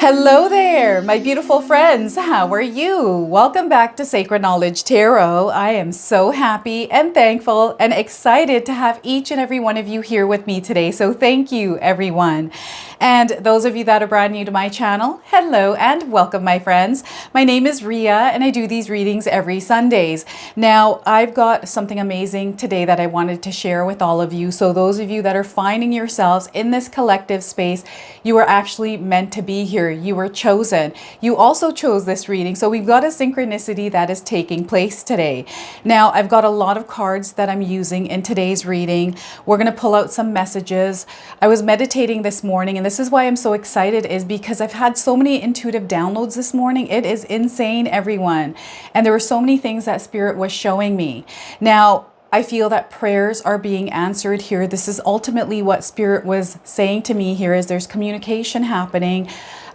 Hello there, my beautiful friends. How are you? Welcome back to Sacred Knowledge Tarot. I am so happy and thankful and excited to have each and every one of you here with me today. So thank you, everyone. And those of you that are brand new to my channel, hello and welcome, my friends. My name is Ria and I do these readings every Sundays. Now, I've got something amazing today that I wanted to share with all of you. So those of you that are finding yourselves in this collective space, you are actually meant to be here. You were chosen. You also chose this reading. So we've got a synchronicity that is taking place today. Now, I've got a lot of cards that I'm using in today's reading. We're going to pull out some messages. I was meditating this morning, and this is why I'm so excited, is because I've had so many intuitive downloads this morning. It is insane, everyone. And there were so many things that Spirit was showing me. Now, I feel that prayers are being answered here. This is ultimately what Spirit was saying to me here, is there's communication happening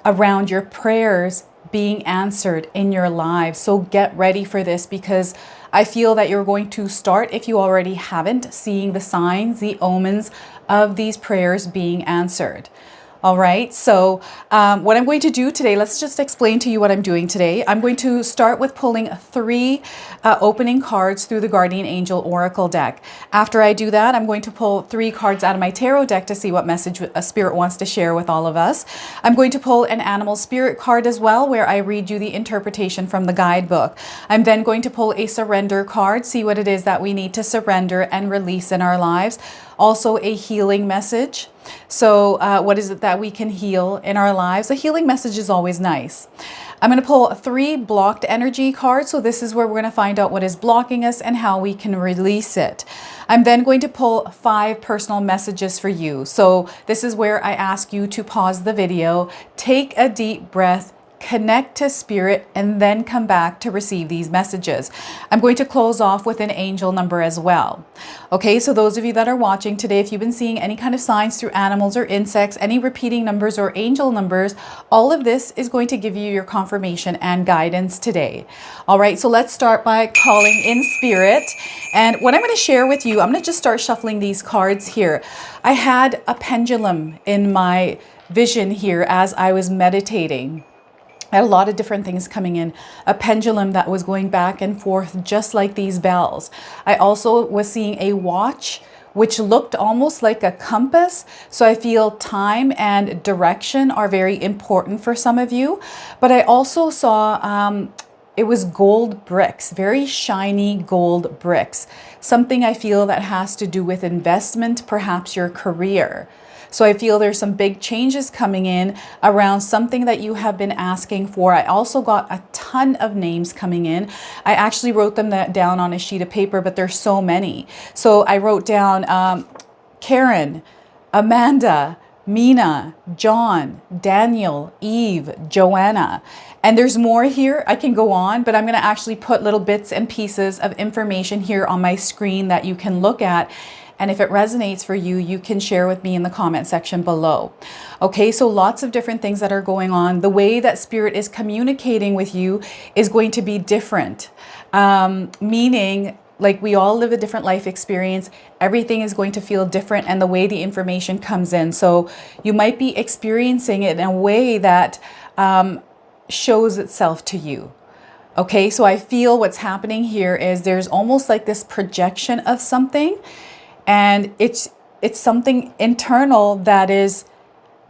around your prayers being answered in your lives. So get ready for this, because I feel that you're going to start, if you already haven't, seeing the signs, the omens of these prayers being answered. All right, so what I'm going to do today, let's just explain to you what I'm doing today. I'm going to start with pulling three opening cards through the Guardian Angel Oracle deck. After I do that, I'm going to pull three cards out of my tarot deck to see what message a Spirit wants to share with all of us. I'm going to pull an animal spirit card as well, where I read you the interpretation from the guidebook. I'm then going to pull a surrender card, see what it is that we need to surrender and release in our lives. Also a healing message. So what is it that we can heal in our lives? A healing message is always nice. I'm going to pull three blocked energy cards. So this is where we're going to find out what is blocking us and how we can release it. I'm then going to pull 5 personal messages for you. So this is where I ask you to pause the video, take a deep breath, connect to Spirit, and then come back to receive these messages. I'm going to close off with an angel number as well. Okay, so those of you that are watching today, if you've been seeing any kind of signs through animals or insects, any repeating numbers or angel numbers, all of this is going to give you your confirmation and guidance today. All right, so let's start by calling in Spirit. And what I'm going to share with you, I'm going to just start shuffling these cards here. I had a pendulum in my vision here as I was meditating. I had a lot of different things coming in. A pendulum that was going back and forth just like these bells. I also was seeing a watch which looked almost like a compass. So I feel time and direction are very important for some of you. But I also saw it was gold bricks, very shiny gold bricks. Something I feel that has to do with investment, perhaps your career. So I feel there's some big changes coming in around something that you have been asking for. I also got a ton of names coming in. I actually wrote them down on a sheet of paper, but there's so many. So I wrote down Karen, Amanda, Mina, John, Daniel, Eve, Joanna. And there's more here. I can go on, but I'm going to actually put little bits and pieces of information here on my screen that you can look at. And if it resonates for you, you can share with me in the comment section below. Okay, so lots of different things that are going on. The way that Spirit is communicating with you is going to be different. Meaning, like, we all live a different life experience. Everything is going to feel different, and the way the information comes in. So you might be experiencing it in a way that shows itself to you. Okay, so I feel what's happening here is there's almost like this projection of something. And it's something internal that is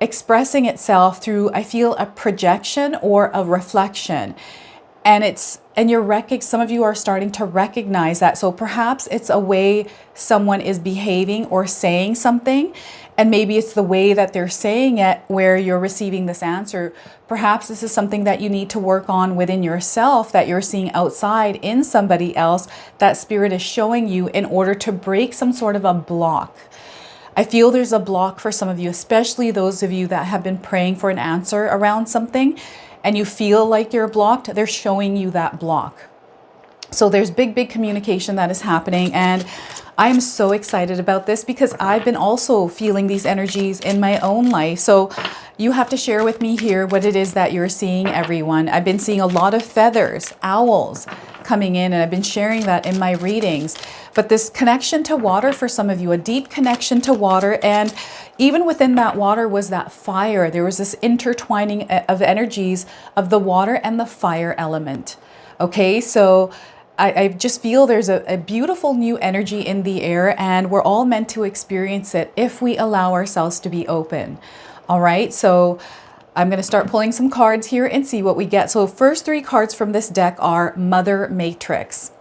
expressing itself through, I feel, a projection or a reflection. And some of you are starting to recognize that. So perhaps it's a way someone is behaving or saying something. And maybe it's the way that they're saying it where you're receiving this answer. Perhaps this is something that you need to work on within yourself, that you're seeing outside in somebody else, that Spirit is showing you in order to break some sort of a block. I feel there's a block for some of you, especially those of you that have been praying for an answer around something and you feel like you're blocked. They're showing you that block. So there's big communication that is happening, and I'm so excited about this because I've been also feeling these energies in my own life. So you have to share with me here what it is that you're seeing, everyone. I've been seeing a lot of feathers, owls coming in, and I've been sharing that in my readings. But this connection to water for some of you, a deep connection to water, and even within that water was that fire. There was this intertwining of energies of the water and the fire element. Okay, so I just feel there's a beautiful new energy in the air, and we're all meant to experience it if we allow ourselves to be open. All right, so I'm going to start pulling some cards here and see what we get. So first 3 cards from this deck are Mother Matrix.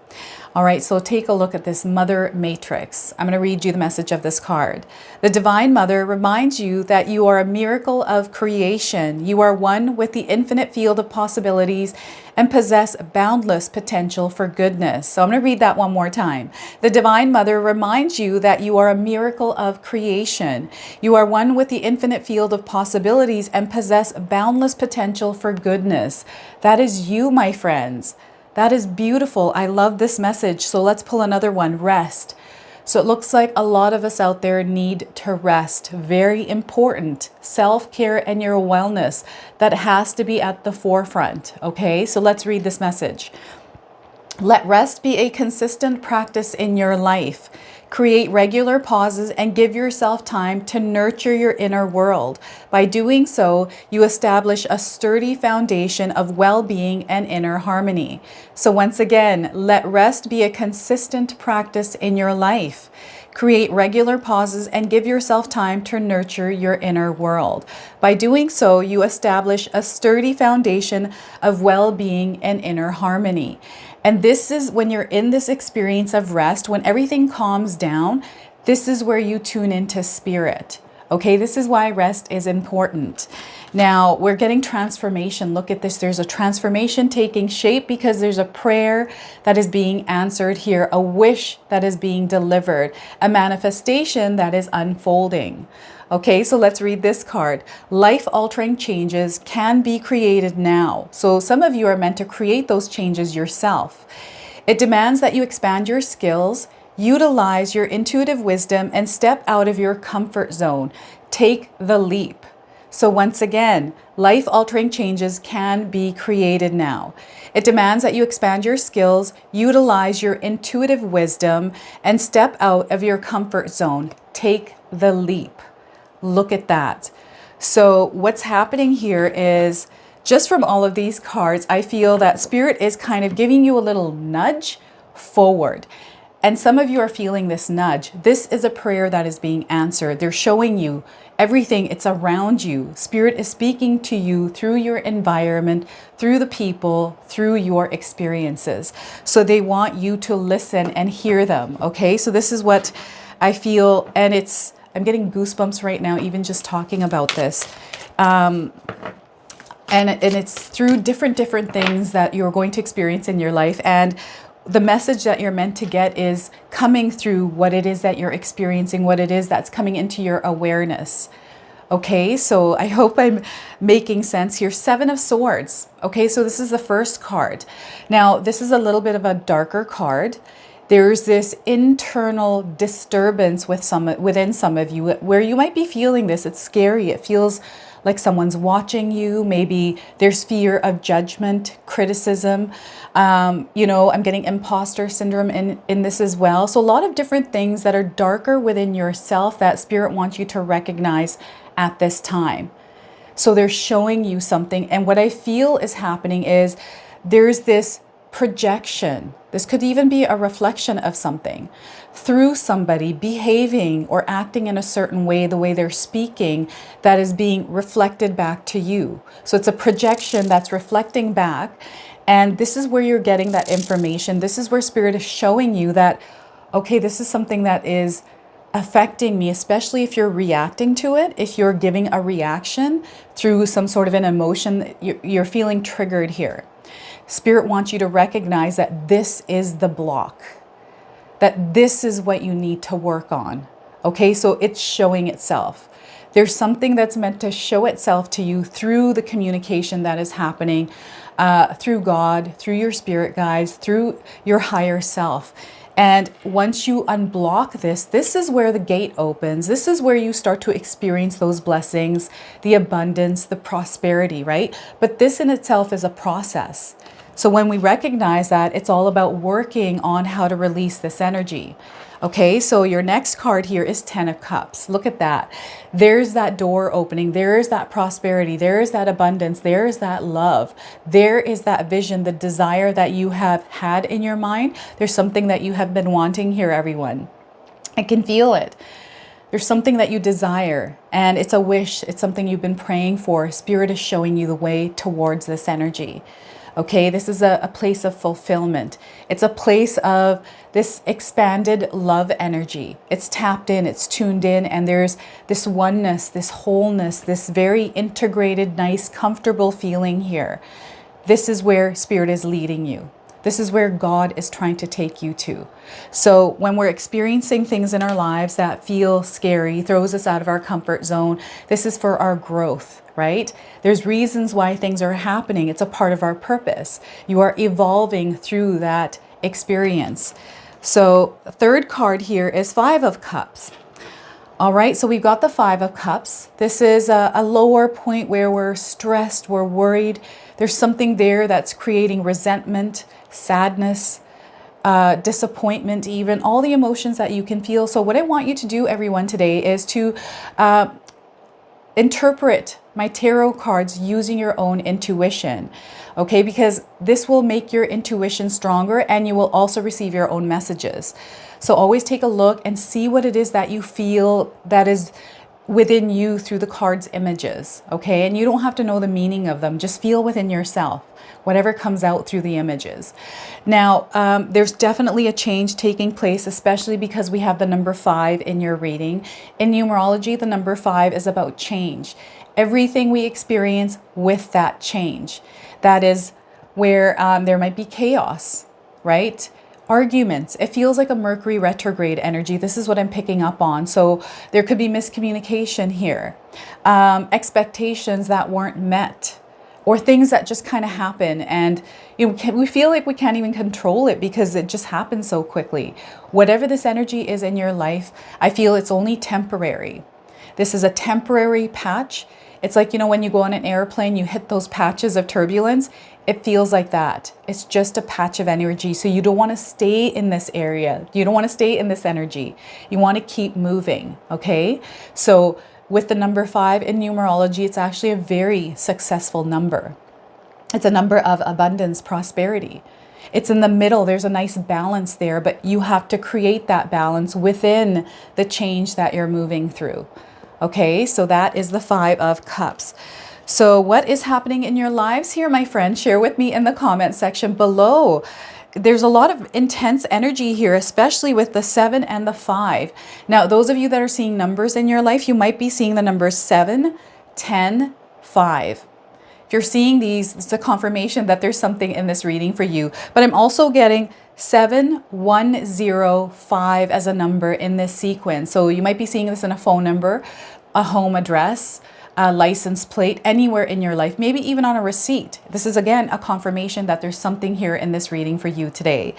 All right, so take a look at this Mother Matrix. I'm going to read you the message of this card. The Divine Mother reminds you that you are a miracle of creation. You are one with the infinite field of possibilities and possess boundless potential for goodness. So I'm going to read that one more time. The Divine Mother reminds you that you are a miracle of creation. You are one with the infinite field of possibilities and possess boundless potential for goodness. That is you, my friends. That is beautiful. I love this message. So let's pull another one, rest. So it looks like a lot of us out there need to rest. Very important. Self-care and your wellness. That has to be at the forefront. Okay, so let's read this message. Let rest be a consistent practice in your life. Create regular pauses and give yourself time to nurture your inner world. By doing so, you establish a sturdy foundation of well-being and inner harmony. So once again, let rest be a consistent practice in your life. Create regular pauses and give yourself time to nurture your inner world. By doing so, you establish a sturdy foundation of well-being and inner harmony. And this is when you're in this experience of rest, when everything calms down, this is where you tune into spirit. Okay, this is why rest is important. Now, we're getting transformation. Look at this. There's a transformation taking shape because there's a prayer that is being answered here, a wish that is being delivered, a manifestation that is unfolding. Okay, so let's read this card. Life-altering changes can be created now. So some of you are meant to create those changes yourself. It demands that you expand your skills, utilize your intuitive wisdom, and step out of your comfort zone. Take the leap. So once again, life-altering changes can be created now. It demands that you expand your skills, utilize your intuitive wisdom, and step out of your comfort zone. Take the leap. Look at that. So what's happening here is, just from all of these cards, I feel that Spirit is kind of giving you a little nudge forward. And some of you are feeling this nudge. This is a prayer that is being answered. They're showing you everything. It's around you. Spirit is speaking to you through your environment, through the people, through your experiences. So they want you to listen and hear them. Okay, so this is what I feel, and I'm getting goosebumps right now, even just talking about this. And it's through different things that you're going to experience in your life. And the message that you're meant to get is coming through what it is that you're experiencing, what it is that's coming into your awareness. Okay, so I hope I'm making sense here. 7 of Swords. Okay, so this is the first card. Now, this is a little bit of a darker card. There's this internal disturbance within some of you where you might be feeling this. It's scary. It feels like someone's watching you. Maybe there's fear of judgment, criticism. I'm getting imposter syndrome in this as well. So a lot of different things that are darker within yourself that Spirit wants you to recognize at this time. So they're showing you something. And what I feel is happening is there's this projection. This could even be a reflection of something through somebody behaving or acting in a certain way, the way they're speaking, that is being reflected back to you. So it's a projection that's reflecting back. And this is where you're getting that information. This is where Spirit is showing you that, okay, this is something that is affecting me, especially if you're reacting to it, if you're giving a reaction through some sort of an emotion, you're feeling triggered here. Spirit wants you to recognize that this is the block, that this is what you need to work on. Okay, so it's showing itself. There's something that's meant to show itself to you through the communication that is happening, through God, through your spirit guides, through your higher self. And once you unblock this, this is where the gate opens. This is where you start to experience those blessings, the abundance, the prosperity, right? But this in itself is a process. So when we recognize that, it's all about working on how to release this energy. Okay, so your next card here is 10 of Cups. Look at that. There's that door opening. There is that prosperity. There is that abundance. There is that love. There is that vision, the desire that you have had in your mind. There's something that you have been wanting here, everyone. I can feel it. There's something that you desire, and it's a wish. It's something you've been praying for. Spirit is showing you the way towards this energy. Okay, this is a place of fulfillment. It's a place of this expanded love energy. It's tapped in, it's tuned in, and there's this oneness, this wholeness, this very integrated, nice, comfortable feeling here. This is where Spirit is leading you. This is where God is trying to take you to. So when we're experiencing things in our lives that feel scary, throws us out of our comfort zone, this is for our growth, right? There's reasons why things are happening. It's a part of our purpose. You are evolving through that experience. So third card here is 5 of Cups. All right, so we've got the 5 of Cups. This is a lower point where we're stressed, we're worried. There's something there that's creating resentment, sadness, disappointment, even all the emotions that you can feel. So what I want you to do, everyone, today is to interpret my tarot cards using your own intuition, okay? Because this will make your intuition stronger, and you will also receive your own messages. So always take a look and see what it is that you feel that is within you through the cards' images, okay? And you don't have to know the meaning of them. Just feel within yourself whatever comes out through the images. Now, there's definitely a change taking place, especially because we have the number 5 in your reading. In numerology, the number 5 is about change. Everything we experience with that change. That is where there might be chaos, right? Arguments. It feels like a Mercury retrograde energy. This is what I'm picking up on. So there could be miscommunication here. Expectations that weren't met, or things that just kind of happen, and we feel like we can't even control it because it just happens so quickly. Whatever this energy is in your life, I feel it's only temporary. This is a temporary patch. It's like, when you go on an airplane, you hit those patches of turbulence. It feels like that. It's just a patch of energy. So you don't want to stay in this area. You don't want to stay in this energy. You want to keep moving, okay? So with the number 5 in numerology, it's actually a very successful number. It's a number of abundance, prosperity. It's in the middle. There's a nice balance there, but you have to create that balance within the change that you're moving through. Okay, so that is the 5 of Cups. So what is happening in your lives here, my friend? Share with me in the comment section below. There's a lot of intense energy here, especially with the 7 and the 5. Now, those of you that are seeing numbers in your life, you might be seeing the numbers 7, 10, 5. If you're seeing these, it's a confirmation that there's something in this reading for you. But I'm also getting 7105 as a number in this sequence. So you might be seeing this in a phone number, a home address, a license plate, anywhere in your life, maybe even on a receipt. This is, again, a confirmation that there's something here in this reading for you today.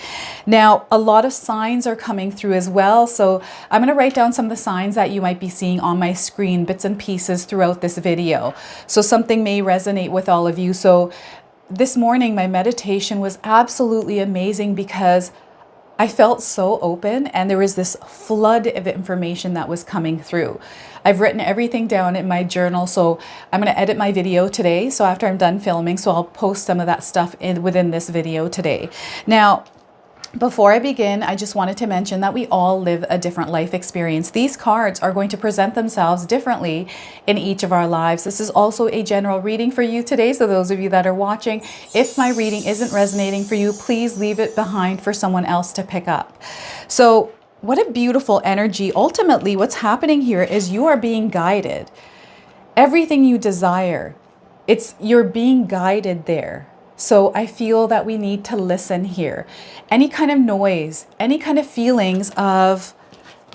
Now, a lot of signs are coming through as well. So I'm going to write down some of the signs that you might be seeing on my screen, bits and pieces throughout this video. So something may resonate with all of you. So this morning, my meditation was absolutely amazing because I felt so open, and there was this flood of information that was coming through. I've written everything down in my journal, so I'm going to edit my video today. So after I'm done filming, so I'll post some of that stuff within this video today. Now, before I begin, I just wanted to mention that we all live a different life experience. These cards are going to present themselves differently in each of our lives. This is also a general reading for you today. So those of you that are watching, if my reading isn't resonating for you, please leave it behind for someone else to pick up. So what a beautiful energy. Ultimately, what's happening here is you are being guided. Everything you desire, you're being guided there. So I feel that we need to listen here. Any kind of noise, any kind of feelings of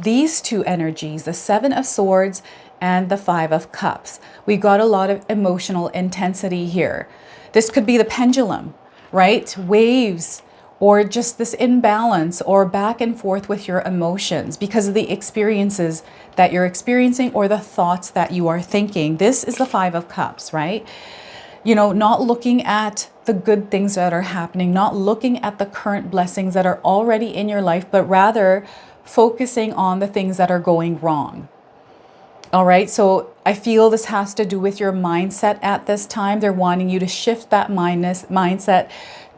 these two energies, the 7 of Swords and the 5 of Cups. We got a lot of emotional intensity here. This could be the pendulum, right? Waves or just this imbalance or back and forth with your emotions because of the experiences that you're experiencing or the thoughts that you are thinking. This is the Five of Cups, right? You know, not looking at the good things that are happening, not looking at the current blessings that are already in your life, but rather focusing on the things that are going wrong. All right, so I feel this has to do with your mindset at this time. They're wanting you to shift that mindset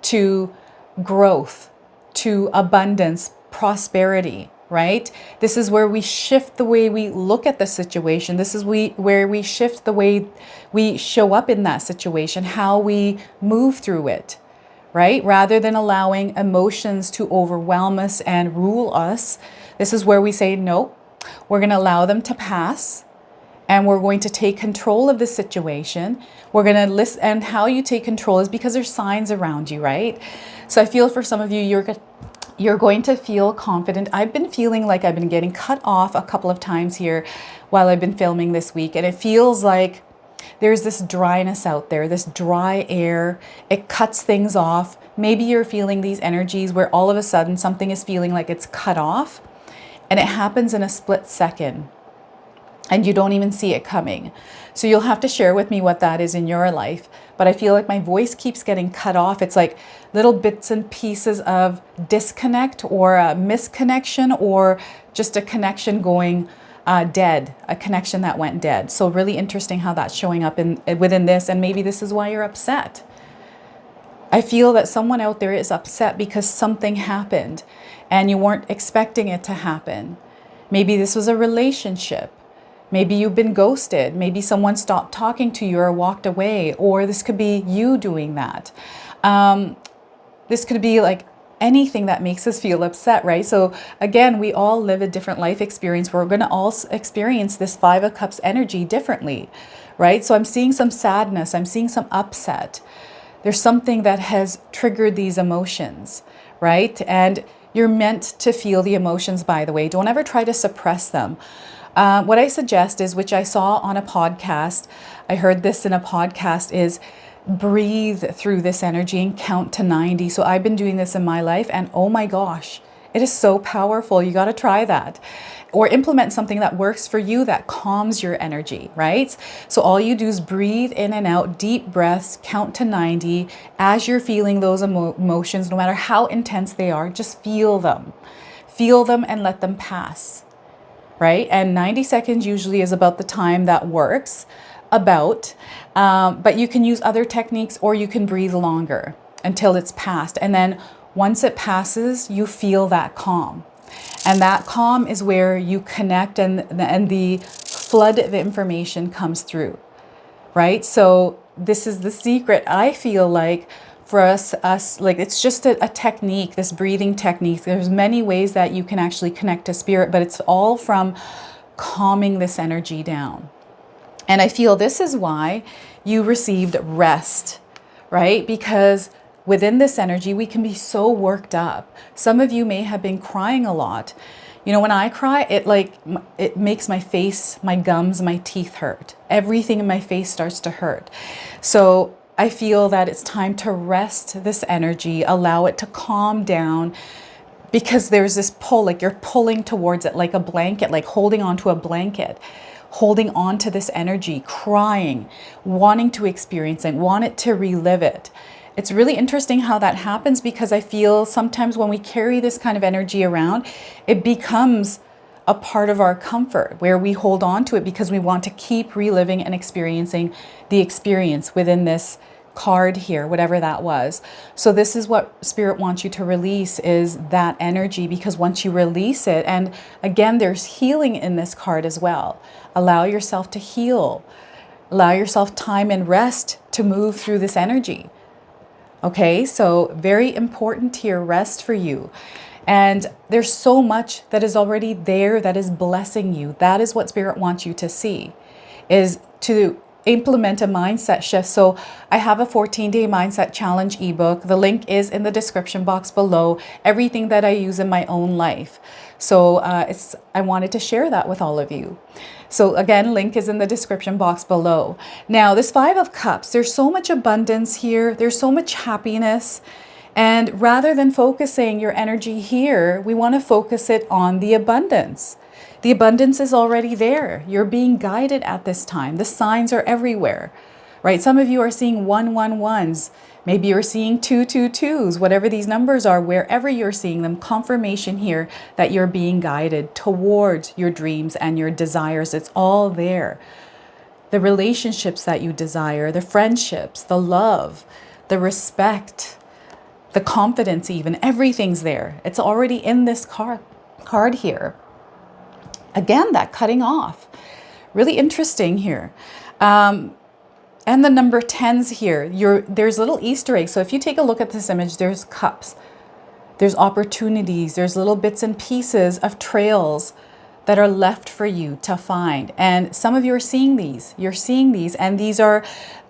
to growth, to abundance, prosperity, right? This is where we shift the way we look at the situation. This is where we shift the way we show up in that situation, how we move through it, right? Rather than allowing emotions to overwhelm us and rule us. This is where we say, no, we're going to allow them to pass. And we're going to take control of the situation. We're going to listen, and how you take control is because there's signs around you, right? So I feel for some of you, you're going to feel confident. I've been feeling like I've been getting cut off a couple of times here while I've been filming this week. And it feels like there's this dryness out there, this dry air. It cuts things off. Maybe you're feeling these energies where all of a sudden something is feeling like it's cut off. And it happens in a split second. And you don't even see it coming. So you'll have to share with me what that is in your life. But I feel like my voice keeps getting cut off. It's like little bits and pieces of disconnect or a misconnection or just a connection going dead, a connection that went dead. So really interesting how that's showing up within this. And maybe this is why you're upset. I feel that someone out there is upset because something happened and you weren't expecting it to happen. Maybe this was a relationship. Maybe you've been ghosted. Maybe someone stopped talking to you or walked away, or this could be you doing that. This could be like anything that makes us feel upset, right? So again, we all live a different life experience. We're going to all experience this Five of Cups energy differently, right? So I'm seeing some sadness. I'm seeing some upset. There's something that has triggered these emotions, right? And you're meant to feel the emotions, by the way. Don't ever try to suppress them. What I suggest is, which I saw on a podcast, I heard this in a podcast, is breathe through this energy and count to 90. So I've been doing this in my life and oh my gosh, it is so powerful. You got to try that or implement something that works for you that calms your energy, right? So all you do is breathe in and out, deep breaths, count to 90 as you're feeling those emotions, no matter how intense they are, just feel them and let them pass. Right? And 90 seconds usually is about the time that works but you can use other techniques or you can breathe longer until it's passed. And then once it passes, you feel that calm. And that calm is where you connect and the flood of information comes through, right? So this is the secret, I feel like, for us, like it's just a technique, this breathing technique. There's many ways that you can actually connect to spirit, but it's all from calming this energy down. And I feel this is why you received rest, right? Because within this energy, we can be so worked up. Some of you may have been crying a lot. You know, when I cry, it makes my face, my gums, my teeth hurt. Everything in my face starts to hurt. So I feel that it's time to rest this energy, allow it to calm down, because there's this pull, like you're pulling towards it like a blanket, like holding onto a blanket, holding on to this energy, crying, wanting to experience it, want it to relive it. It's really interesting how that happens, because I feel sometimes when we carry this kind of energy around, it becomes a part of our comfort where we hold on to it because we want to keep reliving and experiencing the experience within this card here, whatever that was. So this is what Spirit wants you to release, is that energy, because once you release it, and again, there's healing in this card as well. Allow yourself to heal. Allow yourself time and rest to move through this energy. Okay, so very important here, rest for you. And there's so much that is already there that is blessing you. That is what Spirit wants you to see, is to implement a mindset shift. So I have a 14-day mindset challenge ebook. The link is in the description box below. Everything that I use in my own life. So I wanted to share that with all of you. So again, link is in the description box below. Now, this Five of Cups, there's so much abundance here. There's so much happiness. And rather than focusing your energy here, we want to focus it on the abundance. The abundance is already there. You're being guided at this time. The signs are everywhere, right? Some of you are seeing 111s. Maybe you're seeing 222s, whatever these numbers are, wherever you're seeing them, confirmation here that you're being guided towards your dreams and your desires. It's all there. The relationships that you desire, the friendships, the love, the respect, the confidence even, everything's there. It's already in this card here. Again, that cutting off. Really interesting here. And the number 10s here, there's little Easter eggs. So if you take a look at this image, there's cups, there's opportunities, there's little bits and pieces of trails that are left for you to find. And some of you are seeing these. You're seeing these, and these are,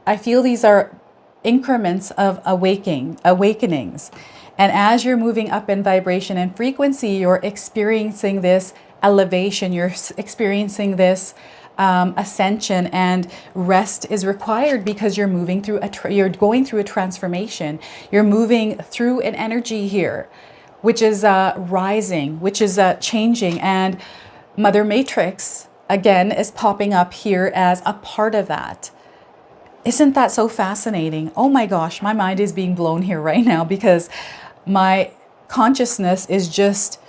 I feel these are increments of awakenings. And as you're moving up in vibration and frequency, you're experiencing this elevation, you're experiencing this ascension, and rest is required because you're moving through you're going through a transformation. You're moving through an energy here, which is rising, which is changing, and Mother Matrix again is popping up here as a part of that. Isn't that so fascinating? Oh my gosh, my mind is being blown here right now because my consciousness is just,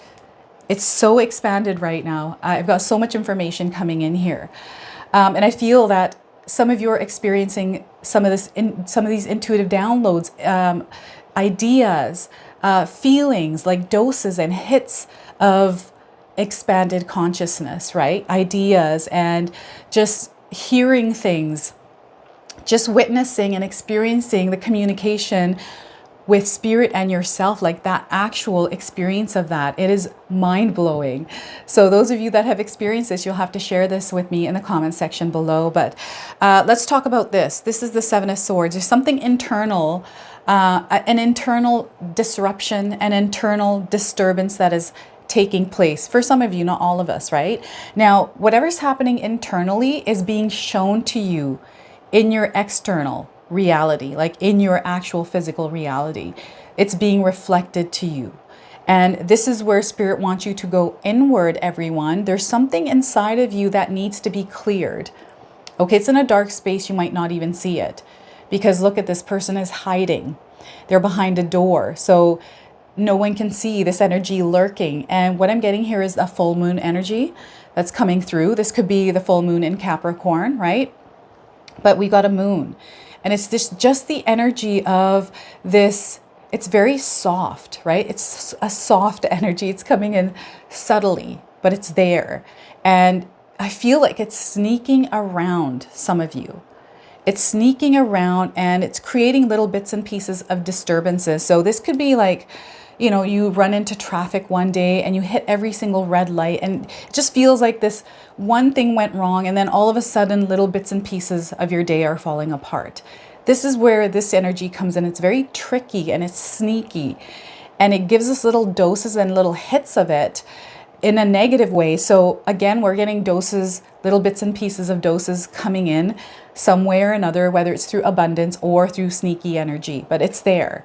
it's so expanded right now. I've got so much information coming in here. And I feel that some of you are experiencing some of these intuitive downloads, ideas, feelings like doses and hits of expanded consciousness, right? Ideas and just hearing things, just witnessing and experiencing the communication with spirit and yourself, like that actual experience of that. It is mind-blowing. So those of you that have experienced this, you'll have to share this with me in the comment section below. But let's talk about this. This is the Seven of Swords. There's something internal, an internal disruption, an internal disturbance that is taking place for some of you, not all of us, right? Now, whatever's happening internally is being shown to you in your external reality, like in your actual physical reality. It's being reflected to you. And this is where Spirit wants you to go inward, everyone. There's something inside of you that needs to be cleared. Okay, it's in a dark space. You might not even see it because look at this person is hiding. They're behind a door. So no one can see this energy lurking. And what I'm getting here is a full moon energy that's coming through. This could be the full moon in Capricorn, right? But we got a moon. And it's just the energy of this, it's very soft, right? It's a soft energy. It's coming in subtly, but it's there. And I feel like it's sneaking around some of you. It's sneaking around and it's creating little bits and pieces of disturbances. So this could be like, you know, you run into traffic one day and you hit every single red light and it just feels like this one thing went wrong and then all of a sudden little bits and pieces of your day are falling apart. This is where this energy comes in. It's very tricky and it's sneaky and it gives us little doses and little hits of it in a negative way. So again, we're getting doses, little bits and pieces of doses coming in some way or another, whether it's through abundance or through sneaky energy, but it's there.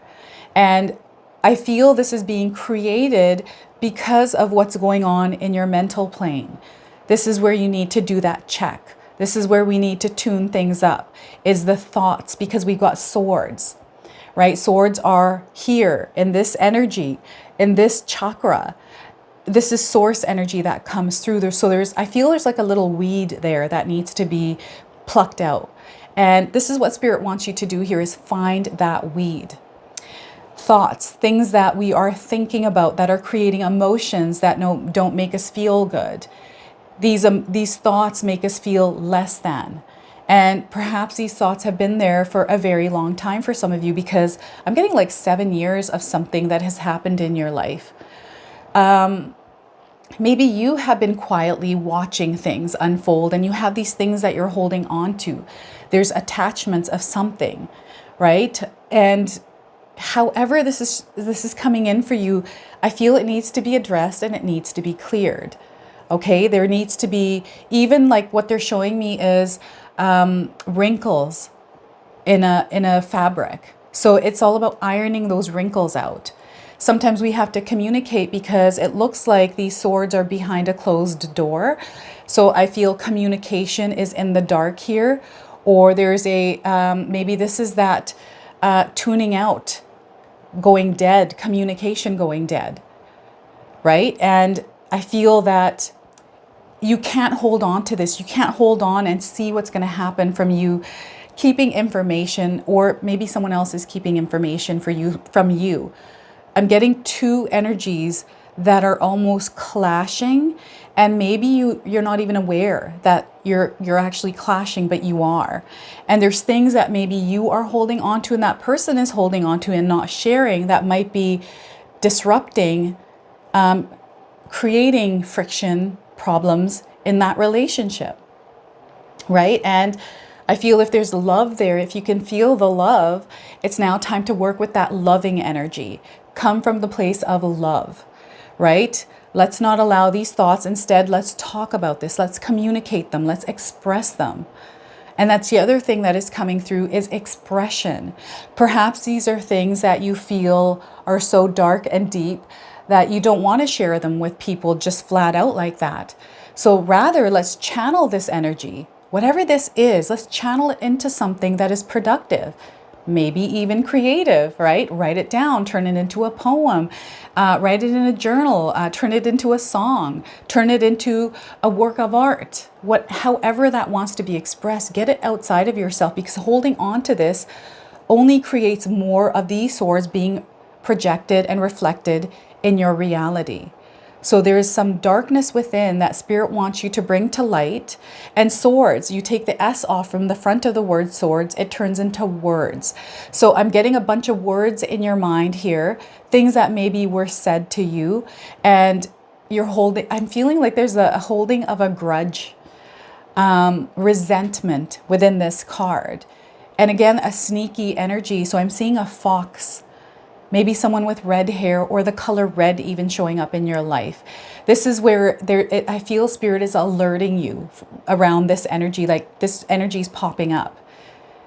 And I feel this is being created because of what's going on in your mental plane. This is where you need to do that check. This is where we need to tune things up, is the thoughts, because we've got swords, right? Swords are here in this energy, in this chakra. This is source energy that comes through there. So I feel there's like a little weed there that needs to be plucked out. And this is what Spirit wants you to do here, is find that weed. Thoughts, things that we are thinking about that are creating emotions that don't make us feel good. These thoughts make us feel less than. And perhaps these thoughts have been there for a very long time for some of you, because I'm getting like 7 years of something that has happened in your life. Maybe you have been quietly watching things unfold and you have these things that you're holding on to. There's attachments of something, right? And however this is coming in for you, I feel it needs to be addressed and it needs to be cleared. Okay, there needs to be, even like what they're showing me is wrinkles in a fabric. So it's all about ironing those wrinkles out. Sometimes we have to communicate because it looks like these swords are behind a closed door. So I feel communication is in the dark here, or there's a, maybe this is that tuning out, going dead, communication going dead, right? And I feel that you can't hold on to this. You can't hold on and see what's going to happen from you keeping information, or maybe someone else is keeping information from you. I'm getting two energies that are almost clashing, and maybe you're not even aware that you're actually clashing, but you are. And there's things that maybe you are holding on to and that person is holding on to and not sharing, that might be disrupting, creating friction, problems in that relationship, right? And I feel if there's love there, if you can feel the love, it's now time to work with that loving energy. Come from the place of love, right? Let's not allow these thoughts. Instead, let's talk about this. Let's communicate them. Let's express them. And that's the other thing that is coming through, is expression. Perhaps these are things that you feel are so dark and deep that you don't want to share them with people just flat out like that. So rather, let's channel this energy. Whatever this is, let's channel it into something that is productive, maybe even creative, right? Write it down, turn it into a poem, write it in a journal, turn it into a song, turn it into a work of art. However that wants to be expressed, get it outside of yourself, because holding on to this only creates more of these swords being projected and reflected in your reality. So there is some darkness within that spirit wants you to bring to light. And swords, you take the S off from the front of the word swords, it turns into words. So I'm getting a bunch of words in your mind here, things that maybe were said to you, and you're holding, I'm feeling like there's a holding of a grudge, resentment within this card. And again, a sneaky energy. So I'm seeing a fox, maybe someone with red hair, or the color red even showing up in your life. This is where I feel spirit is alerting you around this energy, like this energy is popping up.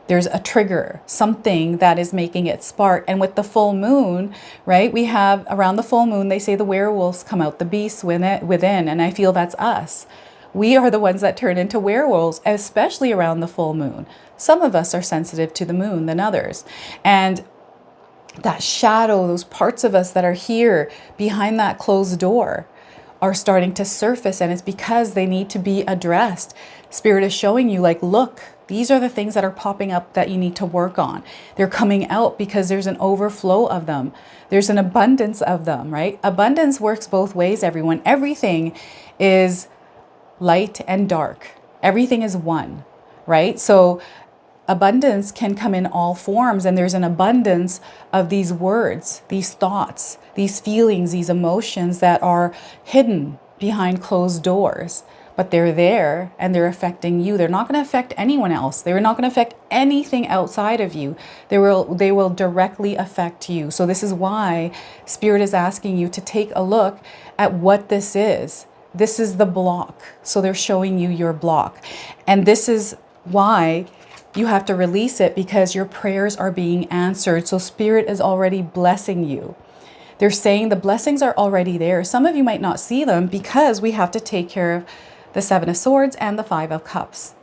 There's a trigger, something that is making it spark. And with the full moon, right, we have around the full moon, they say the werewolves come out, the beasts within. And I feel that's us. We are the ones that turn into werewolves, especially around the full moon. Some of us are sensitive to the moon than others. And that shadow, those parts of us that are here behind that closed door are starting to surface, and it's because they need to be addressed. Spirit is showing you, like, look, these are the things that are popping up that you need to work on. They're coming out because there's an overflow of them. There's an abundance of them, right? Abundance works both ways, everyone. Everything is light and dark. Everything is one, right? So abundance can come in all forms, and there's an abundance of these words, these thoughts, these feelings, these emotions that are hidden behind closed doors, but they're there and they're affecting you. They're not going to affect anyone else. They're not going to affect anything outside of you. They will directly affect you. So this is why Spirit is asking you to take a look at what this is. This is the block. So they're showing you your block. And this is why you have to release it, because your prayers are being answered. So Spirit is already blessing you. They're saying the blessings are already there. Some of you might not see them because we have to take care of the Seven of Swords and the Five of Cups.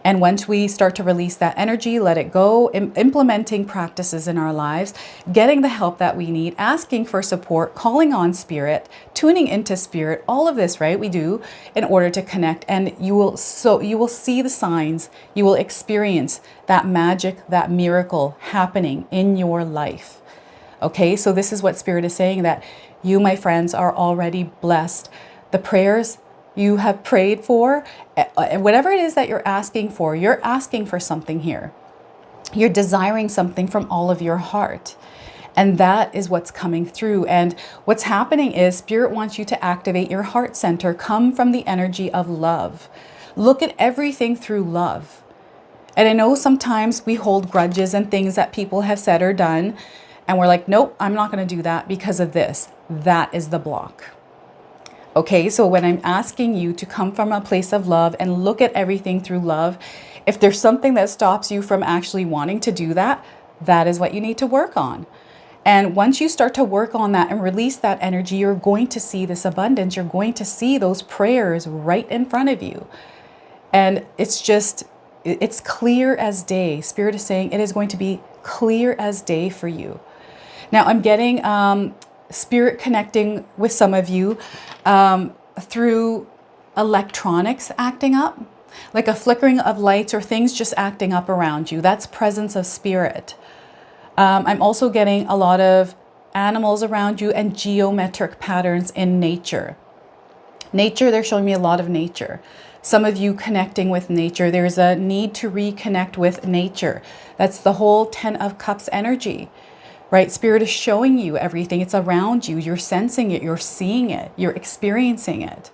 And once we start to release that energy, let it go, implementing practices in our lives, getting the help that we need, asking for support, calling on Spirit, tuning into Spirit, all of this, right? We do in order to connect. And you will see the signs, you will experience that magic, that miracle happening in your life. Okay, so this is what Spirit is saying, that you, my friends, are already blessed. The prayers you have prayed for, whatever it is that you're asking for something here. You're desiring something from all of your heart. And that is what's coming through. And what's happening is Spirit wants you to activate your heart center, come from the energy of love. Look at everything through love. And I know sometimes we hold grudges and things that people have said or done, and we're like, nope, I'm not going to do that because of this. That is the block. Okay, so when I'm asking you to come from a place of love and look at everything through love, if there's something that stops you from actually wanting to do that, that is what you need to work on. And once you start to work on that and release that energy, you're going to see this abundance. You're going to see those prayers right in front of you. And it's clear as day. Spirit is saying it is going to be clear as day for you. Now I'm getting Spirit connecting with some of you through electronics acting up, like a flickering of lights or things just acting up around you. That's presence of Spirit. I'm also getting a lot of animals around you and geometric patterns in nature. Nature, they're showing me a lot of nature. Some of you connecting with nature. There's a need to reconnect with nature. That's the whole 10 of Cups energy, right? Spirit is showing you everything. It's around you. You're sensing it. You're seeing it. You're experiencing it.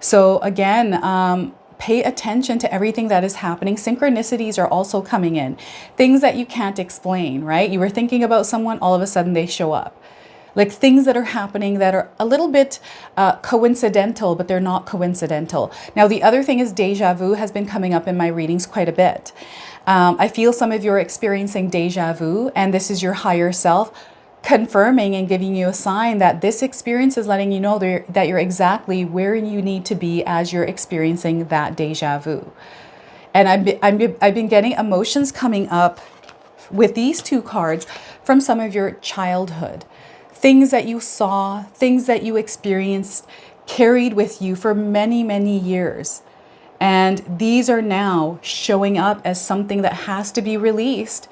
So again, pay attention to everything that is happening. Synchronicities are also coming in. Things that you can't explain, right? You were thinking about someone, all of a sudden they show up. Like things that are happening that are a little bit coincidental, but they're not coincidental. Now, the other thing is deja vu has been coming up in my readings quite a bit. I feel some of you are experiencing deja vu, and this is your higher self confirming and giving you a sign that this experience is letting you know that you're exactly where you need to be as you're experiencing that deja vu. And I've been getting emotions coming up with these two cards from some of your childhood. Things that you saw, things that you experienced, carried with you for many, many years. And these are now showing up as something that has to be released.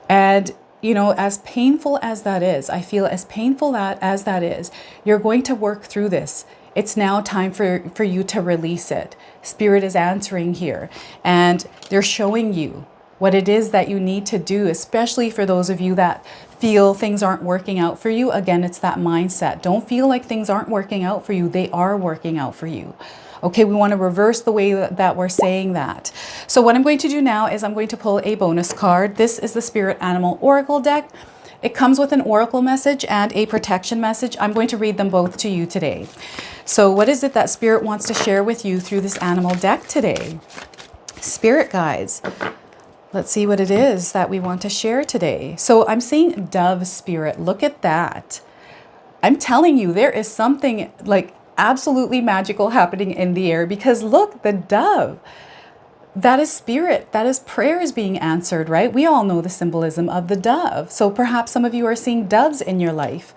And you know, as painful as that is, I feel as painful as that is, you're going to work through this. It's now time for you to release it. Spirit is answering here, and they're showing you what it is that you need to do, especially for those of you that feel things aren't working out for you. Again, it's that mindset. Don't feel like things aren't working out for you. They are working out for you. Okay, we want to reverse the way that we're saying that. So what I'm going to do now is I'm going to pull a bonus card. This is the Spirit Animal Oracle deck. It comes with an oracle message and a protection message. I'm going to read them both to you today. So what is it that Spirit wants to share with you through this animal deck today? Spirit guides. Let's see what it is that we want to share today. So I'm seeing dove spirit. Look at that. I'm telling you, there is something like absolutely magical happening in the air, because look, the dove, that is spirit, that is prayers being answered, right? We all know the symbolism of the dove. So perhaps some of you are seeing doves in your life.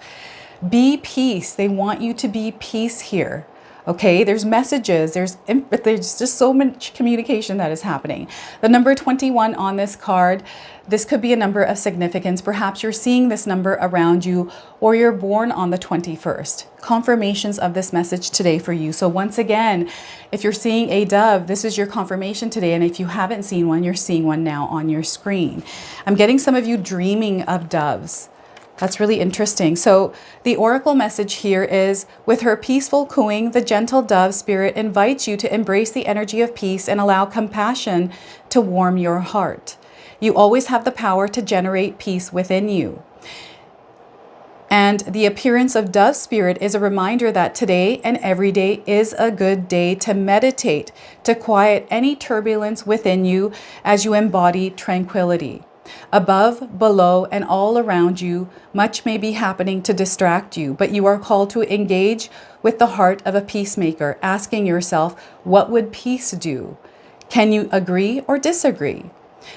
Be peace. They want you to be peace here. Okay, there's messages, there's just so much communication that is happening. The number 21 on this card, this could be a number of significance. Perhaps you're seeing this number around you, or you're born on the 21st. Confirmations of this message today for you. So once again, if you're seeing a dove, this is your confirmation today. And if you haven't seen one, you're seeing one now on your screen. I'm getting some of you dreaming of doves. That's really interesting. So the oracle message here is, with her peaceful cooing, the gentle dove spirit invites you to embrace the energy of peace and allow compassion to warm your heart. You always have the power to generate peace within you. And the appearance of dove spirit is a reminder that today and every day is a good day to meditate, to quiet any turbulence within you as you embody tranquility. Above, below, and all around you, much may be happening to distract you, but you are called to engage with the heart of a peacemaker, asking yourself, what would peace do? Can you agree or disagree?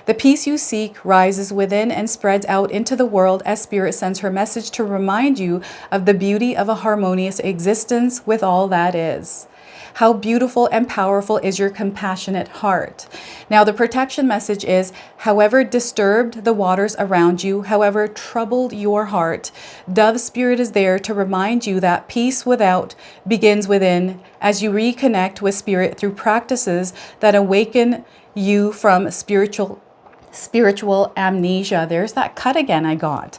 The peace you seek rises within and spreads out into the world as Spirit sends her message to remind you of the beauty of a harmonious existence with all that is. How beautiful and powerful is your compassionate heart. Now, the protection message is, however disturbed the waters around you, however troubled your heart, Dove Spirit is there to remind you that peace without begins within as you reconnect with Spirit through practices that awaken you from spiritual amnesia. There's that cut again I got.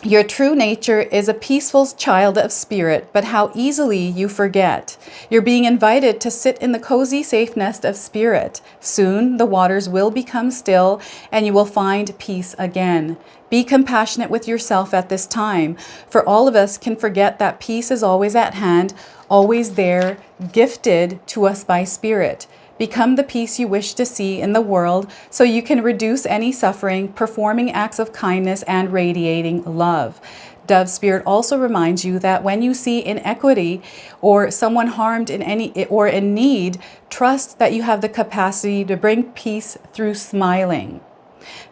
Your true nature is a peaceful child of Spirit, but how easily you forget. You're being invited to sit in the cozy, safe nest of Spirit. Soon, the waters will become still and you will find peace again. Be compassionate with yourself at this time, for all of us can forget that peace is always at hand, always there, gifted to us by Spirit. Become the peace you wish to see in the world so you can reduce any suffering, performing acts of kindness and radiating love. Dove Spirit also reminds you that when you see inequity or someone harmed in any or in need, trust that you have the capacity to bring peace through smiling,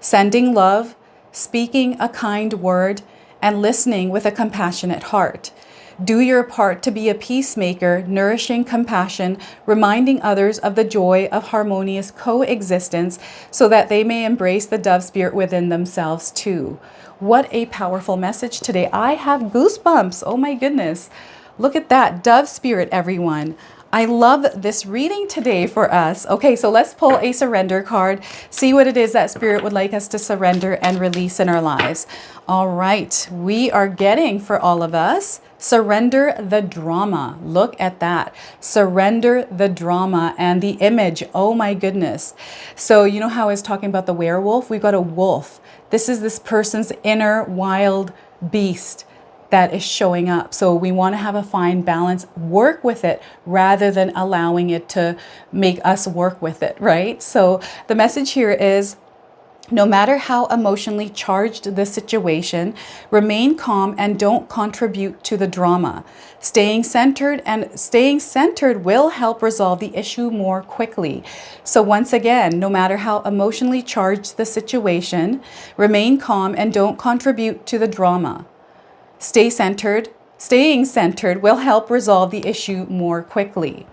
sending love, speaking a kind word, and listening with a compassionate heart. Do your part to be a peacemaker, nourishing compassion, reminding others of the joy of harmonious coexistence so that they may embrace the Dove Spirit within themselves too. What a powerful message today. I have goosebumps. Oh my goodness. Look at that. Dove Spirit, everyone. I love this reading today for us. Okay, so let's pull a surrender card, see what it is that Spirit would like us to surrender and release in our lives. All right, we are getting for all of us, surrender the drama. Look at that. Surrender the drama and the image. Oh my goodness. So you know how I was talking about the werewolf? We've got a wolf. This is this person's inner wild beast that is showing up. So we want to have a fine balance, work with it rather than allowing it to make us work with it, right? So the message here is, no matter how emotionally charged the situation, remain calm and don't contribute to the drama. Staying centered will help resolve the issue more quickly. So once again, no matter how emotionally charged the situation, remain calm and don't contribute to the drama. Staying centered will help resolve the issue more quickly.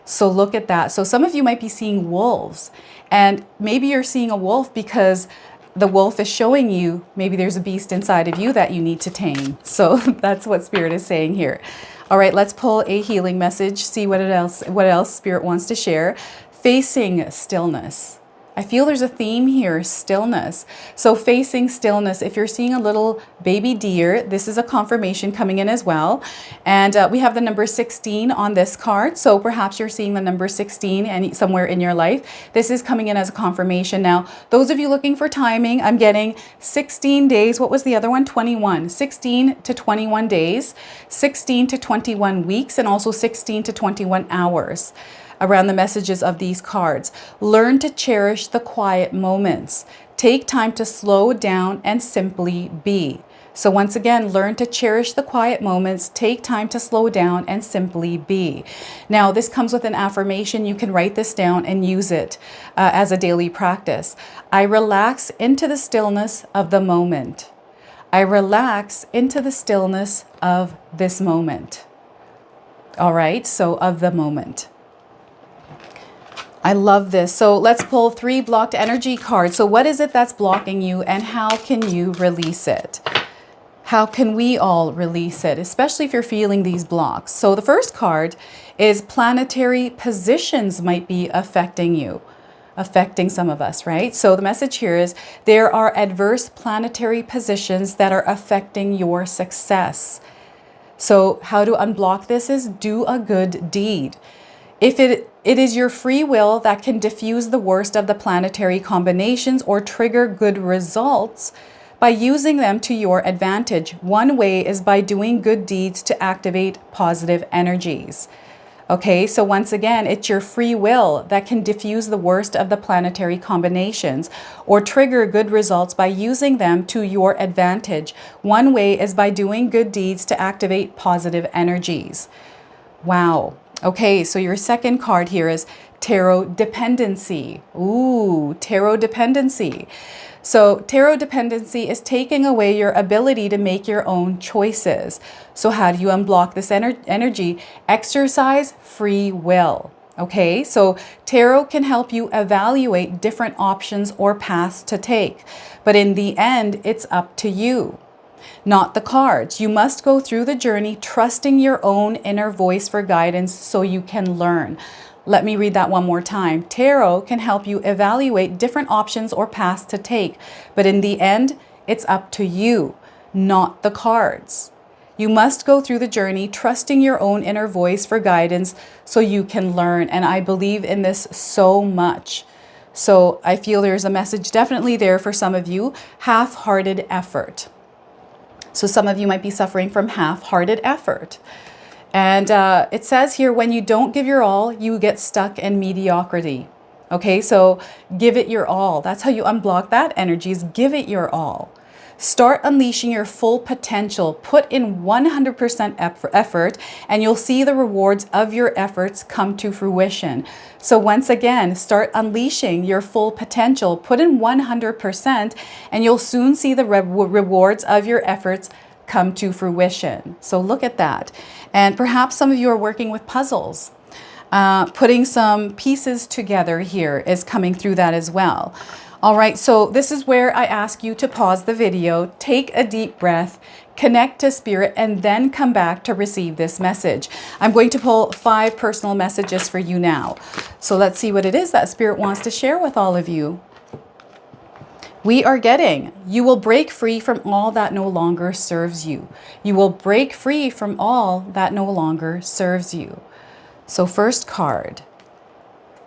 So look at that. So some of you might be seeing wolves, and maybe you're seeing a wolf because the wolf is showing you maybe there's a beast inside of you that you need to tame. So that's what Spirit is saying here. All right, let's pull a healing message, see what else Spirit wants to share. Facing stillness. I feel there's a theme here, stillness. So facing stillness, if you're seeing a little baby deer, this is a confirmation coming in as well. And we have the number 16 on this card. So perhaps you're seeing the number 16 and somewhere in your life. This is coming in as a confirmation. Now, those of you looking for timing, I'm getting 16 days. What was the other one? 21. 16 to 21 days, 16 to 21 weeks, and also 16 to 21 hours. Around the messages of these cards. Learn to cherish the quiet moments. Take time to slow down and simply be. So once again, learn to cherish the quiet moments. Take time to slow down and simply be. Now, this comes with an affirmation. You can write this down and use it as a daily practice. I relax into the stillness of the moment. I relax into the stillness of this moment. All right, so of the moment. I love this. So let's pull 3 blocked energy cards. So what is it that's blocking you and how can you release it? How can we all release it, especially if you're feeling these blocks? So the first card is planetary positions might be affecting you, affecting some of us, right? So the message here is there are adverse planetary positions that are affecting your success. So how to unblock this is do a good deed. If it is your free will that can diffuse the worst of the planetary combinations or trigger good results by using them to your advantage. One way is by doing good deeds to activate positive energies. Okay, so once again, it's your free will that can diffuse the worst of the planetary combinations or trigger good results by using them to your advantage. One way is by doing good deeds to activate positive energies. Wow. Okay, so your second card here is tarot dependency. Ooh, tarot dependency. So tarot dependency is taking away your ability to make your own choices. So how do you unblock this energy? Exercise free will. Okay, so tarot can help you evaluate different options or paths to take. But in the end, it's up to you. Not the cards. You must go through the journey trusting your own inner voice for guidance so you can learn. Let me read that one more time. Tarot can help you evaluate different options or paths to take, but in the end, it's up to you, not the cards. You must go through the journey trusting your own inner voice for guidance so you can learn. And I believe in this so much. So I feel there's a message definitely there for some of you, half-hearted effort. So some of you might be suffering from half-hearted effort. And it says here, when you don't give your all, you get stuck in mediocrity. Okay, so give it your all. That's how you unblock that energy, is give it your all. Start unleashing your full potential. Put in 100% effort, and you'll see the rewards of your efforts come to fruition. So once again, start unleashing your full potential. Put in 100%, and you'll soon see the rewards of your efforts come to fruition. So look at that. And perhaps some of you are working with puzzles. Putting some pieces together here is coming through that as well. All right, so this is where I ask you to pause the video, take a deep breath, connect to spirit, and then come back to receive this message. I'm going to pull 5 personal messages for you now. So let's see what it is that spirit wants to share with all of you. We are getting, you will break free from all that no longer serves you. You will break free from all that no longer serves you. So first card.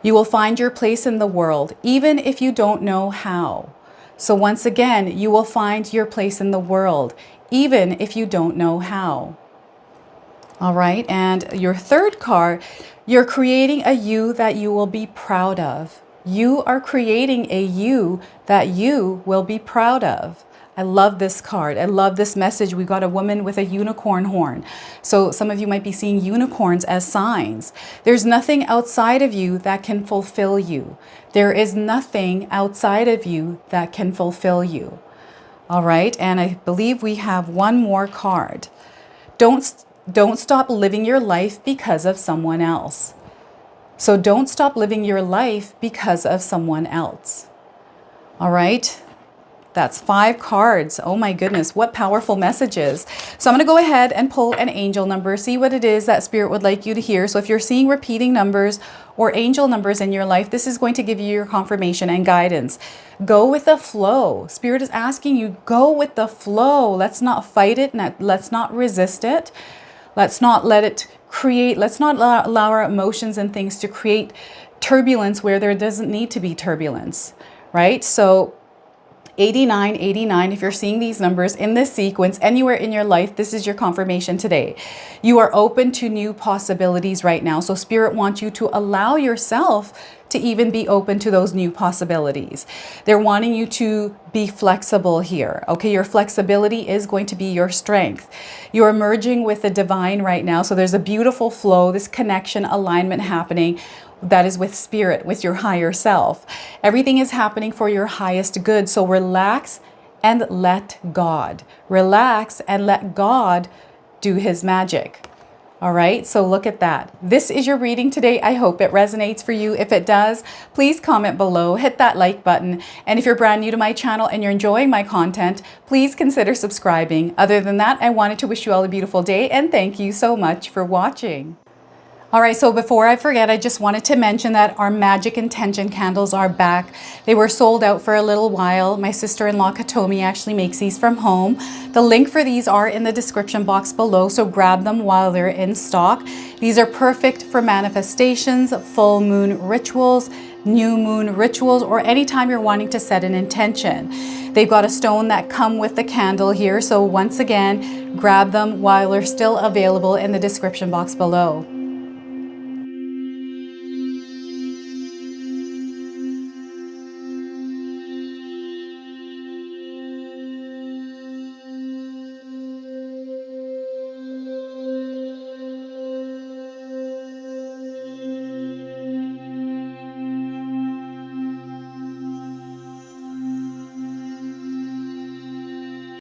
You will find your place in the world, even if you don't know how. So once again, you will find your place in the world, even if you don't know how. All right, and your third card, you're creating a you that you will be proud of. You are creating a you that you will be proud of. I love this card. I love this message. We got a woman with a unicorn horn. So some of you might be seeing unicorns as signs. There's nothing outside of you that can fulfill you. There is nothing outside of you that can fulfill you. All right. And I believe we have one more card. Don't stop living your life because of someone else. So don't stop living your life because of someone else. All right. That's 5 cards. Oh my goodness, what powerful messages. So I'm going to go ahead and pull an angel number, see what it is that spirit would like you to hear. So if you're seeing repeating numbers or angel numbers in your life, this is going to give you your confirmation and guidance. Go with the flow. Spirit is asking you, go with the flow. Let's not fight it. Let's not resist it. Let's not let it create, let's not allow our emotions and things to create turbulence where there doesn't need to be turbulence, right? So 89, if you're seeing these numbers in this sequence anywhere in your life, this is your confirmation today. You are open to new possibilities right now. So spirit wants you to allow yourself to even be open to those new possibilities. They're wanting you to be flexible here. Okay, your flexibility is going to be your strength. You're merging with the divine right now. So there's a beautiful flow, this connection, alignment happening. That is with spirit, with your higher self. Everything is happening for your highest good. So relax and let God. Relax and let God do his magic. All right, so look at that. This is your reading today. I hope it resonates for you. If it does, please comment below, hit that like button. And if you're brand new to my channel and you're enjoying my content, please consider subscribing. Other than that, I wanted to wish you all a beautiful day and thank you so much for watching. All right, so before I forget, I just wanted to mention that our Magic Intention candles are back. They were sold out for a little while. My sister-in-law Katomi actually makes these from home. The link for these are in the description box below, so grab them while they're in stock. These are perfect for manifestations, full moon rituals, new moon rituals, or anytime you're wanting to set an intention. They've got a stone that come with the candle here, so once again, grab them while they're still available in the description box below.